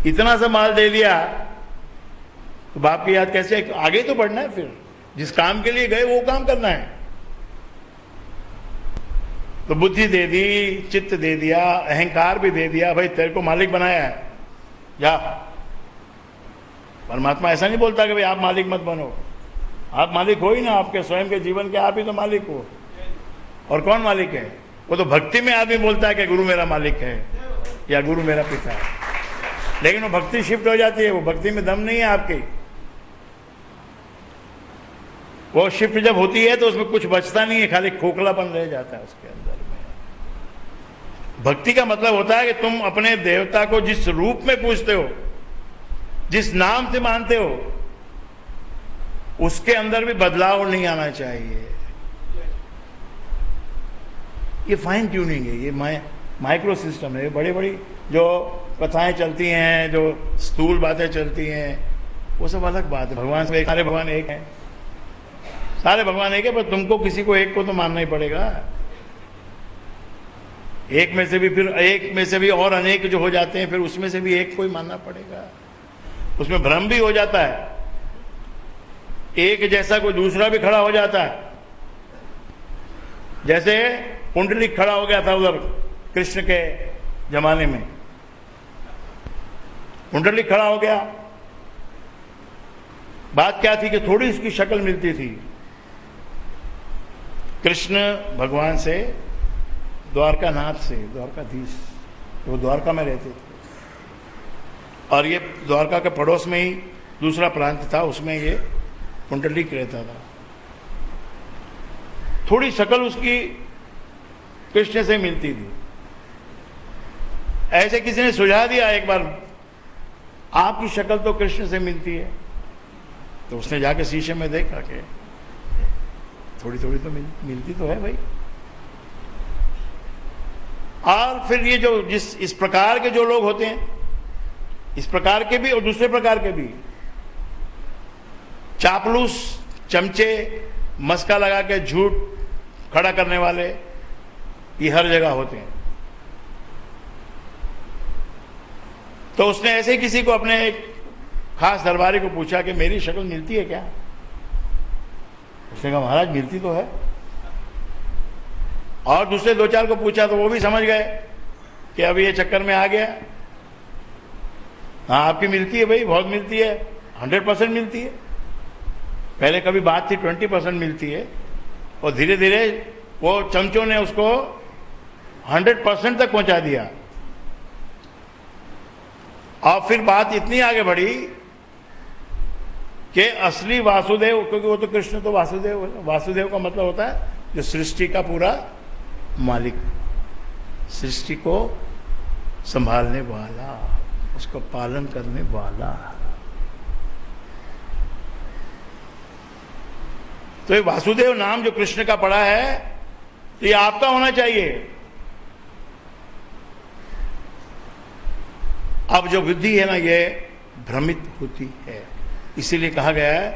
इतना सा माल दे दिया तो बाप की याद कैसे? आगे तो बढ़ना है, फिर जिस काम के लिए गए वो काम करना है। तो बुद्धि दे दी, चित्त दे दिया, अहंकार भी दे दिया, भाई तेरे को मालिक बनाया है, जा। परमात्मा ऐसा नहीं बोलता कि भाई आप मालिक मत बनो। आप मालिक हो ही ना, आपके स्वयं के जीवन के आप ही तो मालिक हो। और कौन मालिक है? वो तो भक्ति में आदमी बोलता है कि गुरु मेरा मालिक है या गुरु मेरा पिता है, लेकिन वो भक्ति शिफ्ट हो जाती है, वो भक्ति में दम नहीं है आपकी। वो शिफ्ट जब होती है तो उसमें कुछ बचता नहीं है, खाली खोखलापन रह जाता है उसके अंदर में। भक्ति का मतलब होता है कि तुम अपने देवता को जिस रूप में पूजते हो, जिस नाम से मानते हो, उसके अंदर भी बदलाव नहीं आना चाहिए। ये फाइन ट्यूनिंग है, ये माइक्रो सिस्टम है। बड़ी बड़ी जो कथाएं चलती हैं, जो स्थूल बातें चलती हैं, वो सब अलग बात है। भगवान से सारे भगवान एक हैं, सारे भगवान एक है, पर तुमको किसी को एक को तो मानना ही पड़ेगा। एक में से भी, फिर एक में से भी और अनेक जो हो जाते हैं, फिर उसमें से भी एक को ही मानना पड़ेगा। उसमें भ्रम भी हो जाता है, एक जैसा कोई दूसरा भी खड़ा हो जाता है। जैसे पुंडलिक खड़ा हो गया था उधर कृष्ण के जमाने में, पुंडलिक खड़ा हो गया। बात क्या थी कि थोड़ी उसकी शक्ल मिलती थी कृष्ण भगवान से, द्वारकानाथ से, द्वारकाधीश, वो द्वारका में रहते थे, और ये द्वारका के पड़ोस में ही दूसरा प्रांत था, उसमें ये पुंडलिक रहता था। थोड़ी शक्ल उसकी कृष्ण से मिलती थी। ऐसे किसी ने सुझा दिया एक बार, आपकी शक्ल तो कृष्ण से मिलती है। तो उसने जाके शीशे में देखा कि थोड़ी थोड़ी तो मिलती तो है भाई। और फिर ये जो इस प्रकार के जो लोग होते हैं, इस प्रकार के भी और दूसरे प्रकार के भी, चापलूस, चमचे, मस्का लगा के झूठ खड़ा करने वाले, ये हर जगह होते हैं। तो उसने ऐसे ही किसी को, अपने एक खास दरबारी को पूछा कि मेरी शक्ल मिलती है क्या? उसने कहा महाराज मिलती तो है। और दूसरे दो चार को पूछा तो वो भी समझ गए कि अब ये चक्कर में आ गया। हाँ आपकी मिलती है भाई, बहुत मिलती है, 100% मिलती है। पहले कभी बात थी 20% मिलती है, और धीरे धीरे वो चमचों ने उसको 100% तक पहुंचा दिया। और फिर बात इतनी आगे बढ़ी कि असली वासुदेव, क्योंकि वो तो कृष्ण तो वासुदेव, वासुदेव का मतलब होता है जो सृष्टि का पूरा मालिक, सृष्टि को संभालने वाला, उसको पालन करने वाला। तो ये वासुदेव नाम जो कृष्ण का पड़ा है, तो ये आपका होना चाहिए। अब जो बुद्धि है ना, ये भ्रमित होती है। इसीलिए कहा गया है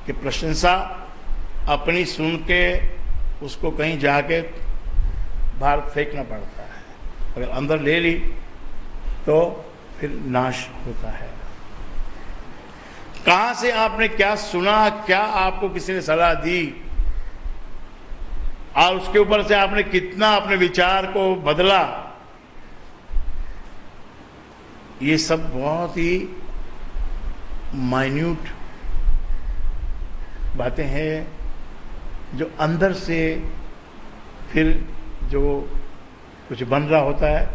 कि प्रशंसा अपनी सुन के उसको कहीं जाके बाहर फेंकना पड़ता है। अगर अंदर ले ली तो फिर नाश होता है। कहां से आपने क्या सुना, क्या आपको किसी ने सलाह दी, और उसके ऊपर से आपने कितना अपने विचार को बदला, ये सब बहुत ही माइन्यूट बातें हैं, जो अंदर से फिर जो कुछ बन रहा होता है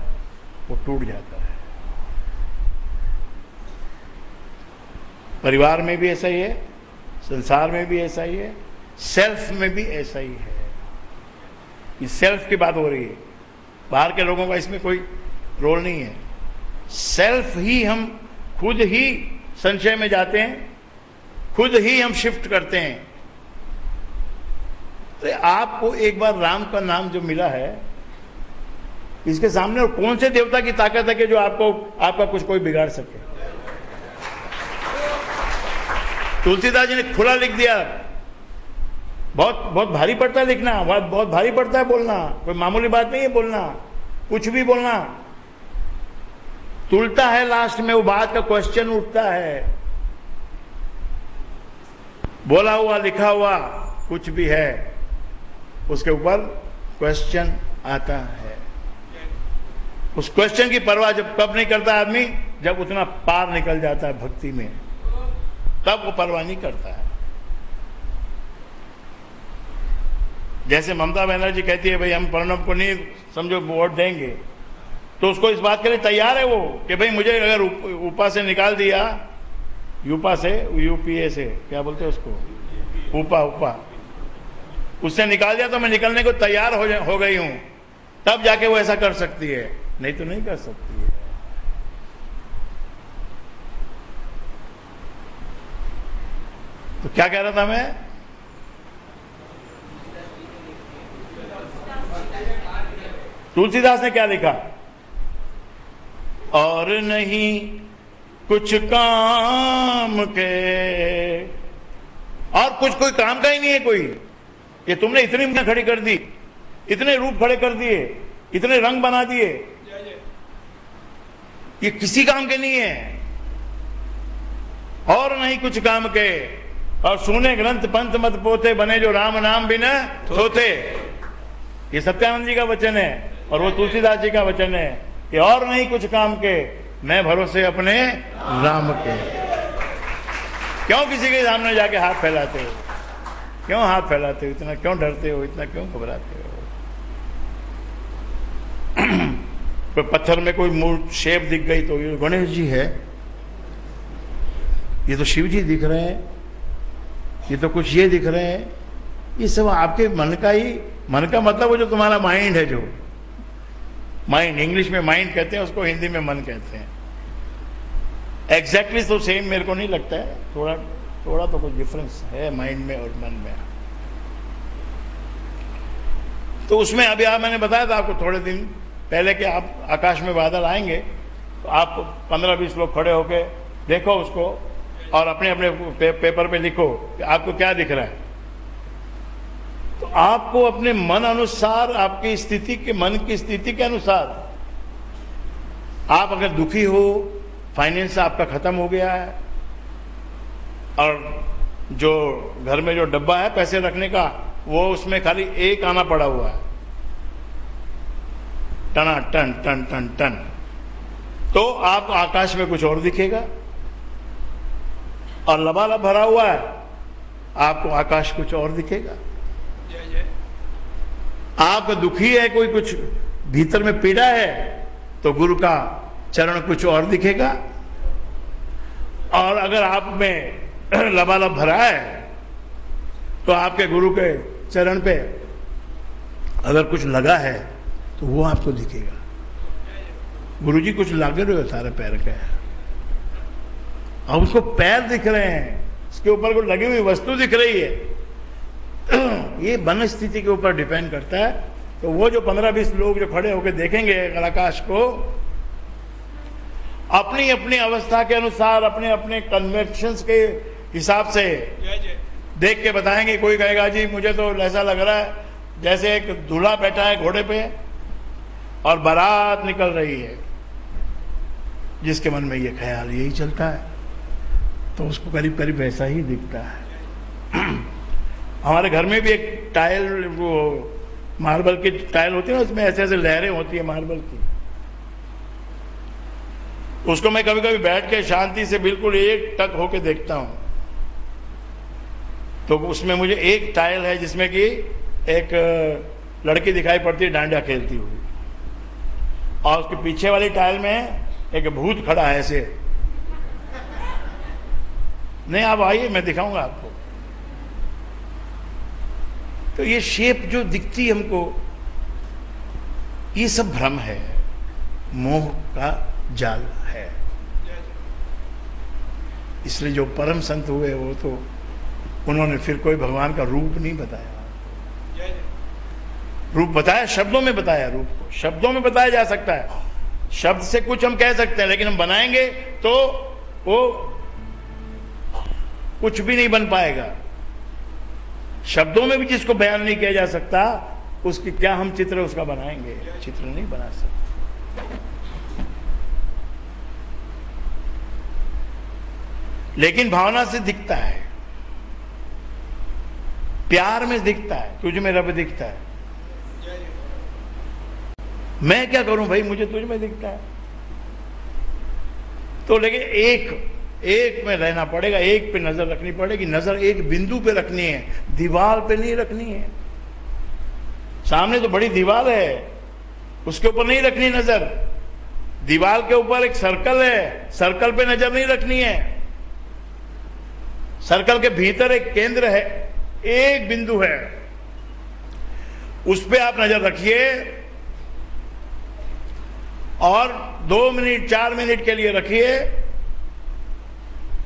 वो टूट जाता है। परिवार में भी ऐसा ही है, संसार में भी ऐसा ही है, सेल्फ में भी ऐसा ही है। ये सेल्फ की बात हो रही है, बाहर के लोगों का इसमें कोई रोल नहीं है। सेल्फ ही, हम खुद ही संशय में जाते हैं, खुद ही हम शिफ्ट करते हैं। तो आपको एक बार राम का नाम जो मिला है, इसके सामने और कौन से देवता की ताकत है कि जो आपको, आपका कुछ कोई बिगाड़ सके? तुलसीदास जी ने खुला लिख दिया। बहुत बहुत भारी पड़ता है लिखना, बहुत भारी पड़ता है बोलना, कोई मामूली बात नहीं है बोलना, कुछ भी बोलना। तुलता है, लास्ट में वो बात का क्वेश्चन उठता है। बोला हुआ लिखा हुआ कुछ भी है, उसके ऊपर क्वेश्चन आता है। उस क्वेश्चन की परवाह जब कब नहीं करता आदमी, जब उतना पार निकल जाता है भक्ति में, तब वो परवाह नहीं करता है। जैसे ममता बनर्जी कहती है भाई हम प्रणब को नहीं समझो वोट देंगे, तो उसको इस बात के लिए तैयार है वो कि भाई मुझे अगर ऊपा से निकाल दिया, यूपा से, यूपीए से क्या बोलते हैं उसको, ऊपा उससे निकाल दिया तो मैं निकलने को तैयार हो गई हूं, तब जाके वो ऐसा कर सकती है, नहीं तो नहीं कर सकती है। तो क्या कह रहा था मैं, तुलसीदास ने क्या लिखा, और नहीं कुछ काम के, और कुछ कोई काम का ही नहीं है कोई। ये तुमने इतनी मूर्तियां खड़ी कर दी, इतने रूप खड़े कर दिए, इतने रंग बना दिए, ये किसी काम के नहीं है। और नहीं कुछ काम के, और सुने ग्रंथ पंथ मत पोते, बने जो राम नाम बिना थोते। ये सत्यानंद जी का वचन है और वो तुलसीदास जी का वचन है कि और नहीं कुछ काम के, मैं भरोसे अपने राम के। क्यों किसी के सामने जाके हाथ फैलाते हो, क्यों हाथ फैलाते हो, इतना क्यों डरते हो, इतना क्यों घबराते हो। कोई पत्थर में कोई मूर्त शेप दिख गई तो ये गणेश जी है, ये तो शिव जी दिख रहे हैं, ये तो कुछ ये दिख रहे हैं। ये सब आपके मन का ही, मन का मतलब वो जो तुम्हारा माइंड है, जो माइंड, इंग्लिश में माइंड कहते हैं उसको, हिंदी में मन कहते हैं। एग्जैक्टली तो सेम मेरे को नहीं लगता है, थोड़ा थोड़ा तो कुछ डिफरेंस है माइंड में और मन में। तो उसमें अभी मैंने बताया था आपको थोड़े दिन पहले कि आप आकाश में बादल आएंगे, तो आप 15-20 लोग खड़े होके देखो उसको और अपने अपने पेपर पे लिखो कि आपको क्या दिख रहा है। तो आपको अपने मन अनुसार, आपकी स्थिति के, मन की स्थिति के अनुसार, आप अगर दुखी हो, फाइनेंस आपका खत्म हो गया है और जो घर में जो डब्बा है पैसे रखने का, वो उसमें खाली एक आना पड़ा हुआ है, टना टन टन टन टन, तो आप आकाश में कुछ और दिखेगा। और लबालब भरा हुआ है, आपको आकाश कुछ और दिखेगा। आप दुखी है, कोई कुछ भीतर में पीड़ा है, तो गुरु का चरण कुछ और दिखेगा। और अगर आप में लबालब भरा है, तो आपके गुरु के चरण पे अगर कुछ लगा है तो वो आपको दिखेगा। गुरु जी कुछ लगे रहे हो सारे पैर के, अब उसको पैर दिख रहे हैं, उसके ऊपर कोई लगी हुई वस्तु दिख रही है। ये मन स्थिति के ऊपर डिपेंड करता है। तो वो जो 15-20 लोग जो खड़े होकर देखेंगे आकाश को, अपनी अपनी अवस्था के अनुसार, अपने अपने कन्वेक्शंस के हिसाब से देख के बताएंगे। कोई कहेगा जी मुझे तो ऐसा लग रहा है जैसे एक दूल्हा बैठा है घोड़े पे और बारात निकल रही है। जिसके मन में ये ख्याल यही चलता है तो उसको करीब करीब वैसा ही दिखता है। हमारे घर में भी एक टाइल, वो मार्बल की टाइल होती है ना, उसमें ऐसे ऐसे लहरें होती है मार्बल की। उसको मैं कभी कभी बैठ के शांति से बिल्कुल एक टक होके देखता हूं, तो उसमें मुझे एक टाइल है जिसमें कि एक लड़की दिखाई पड़ती है डांडिया खेलती हुई, और उसके पीछे वाली टाइल में एक भूत खड़ा है ऐसे। नहीं, आप आइए, मैं दिखाऊंगा आपको। तो ये शेप जो दिखती हमको, ये सब भ्रम है, मोह का जाल है। इसलिए जो परम संत हुए वो तो उन्होंने फिर कोई भगवान का रूप नहीं बताया। रूप बताया, शब्दों में बताया। रूप को शब्दों में बताया जा सकता है, शब्द से कुछ हम कह सकते हैं, लेकिन हम बनाएंगे तो वो कुछ भी नहीं बन पाएगा। शब्दों में भी जिसको बयान नहीं किया जा सकता, उसकी क्या हम चित्र उसका बनाएंगे? चित्र नहीं बना सकते। लेकिन भावना से दिखता है, प्यार में दिखता है, तुझ में रब दिखता है। मैं क्या करूं भाई, मुझे तुझ में दिखता है। तो लेकिन एक में रहना पड़ेगा, एक पे नजर रखनी पड़ेगी। नजर एक बिंदु पे रखनी है, दीवार पे नहीं रखनी है। सामने तो बड़ी दीवार है, उसके ऊपर नहीं रखनी नजर। दीवार के ऊपर एक सर्कल है, सर्कल पे नजर नहीं रखनी है। सर्कल के भीतर एक केंद्र है, एक बिंदु है, उस पे आप नजर रखिए और 2 मिनट 4 मिनट के लिए रखिए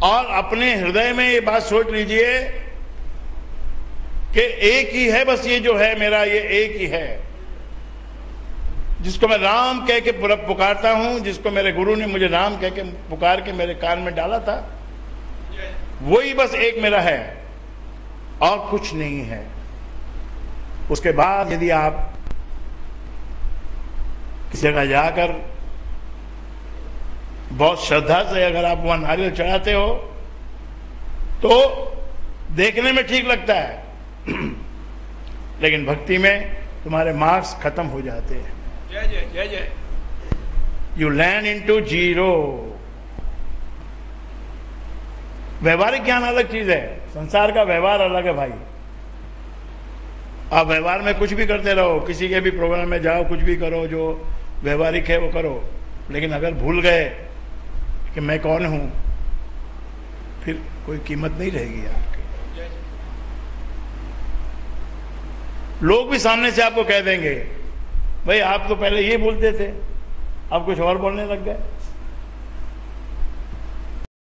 और अपने हृदय में ये बात सोच लीजिए कि एक ही है, बस ये जो है मेरा, ये एक ही है, जिसको मैं राम कह के पुकारता हूं, जिसको मेरे गुरु ने मुझे राम कह के पुकार के मेरे कान में डाला था, वही बस एक मेरा है और कुछ नहीं है। उसके बाद यदि आप किसी जगह जाकर बहुत श्रद्धा से अगर आप वहां नारियल चढ़ाते हो तो देखने में ठीक लगता है, लेकिन भक्ति में तुम्हारे मार्क्स खत्म हो जाते हैं। जय जय जय जय। You land into zero. व्यवहारिक ज्ञान अलग चीज है, संसार का व्यवहार अलग है भाई। आप व्यवहार में कुछ भी करते रहो, किसी के भी प्रोग्राम में जाओ, कुछ भी करो, जो व्यवहारिक है वो करो, लेकिन अगर भूल गए कि मैं कौन हूं, फिर कोई कीमत नहीं रहेगी आपकी। लोग भी सामने से आपको कह देंगे, भाई आप तो पहले ये बोलते थे, अब कुछ और बोलने लग गए।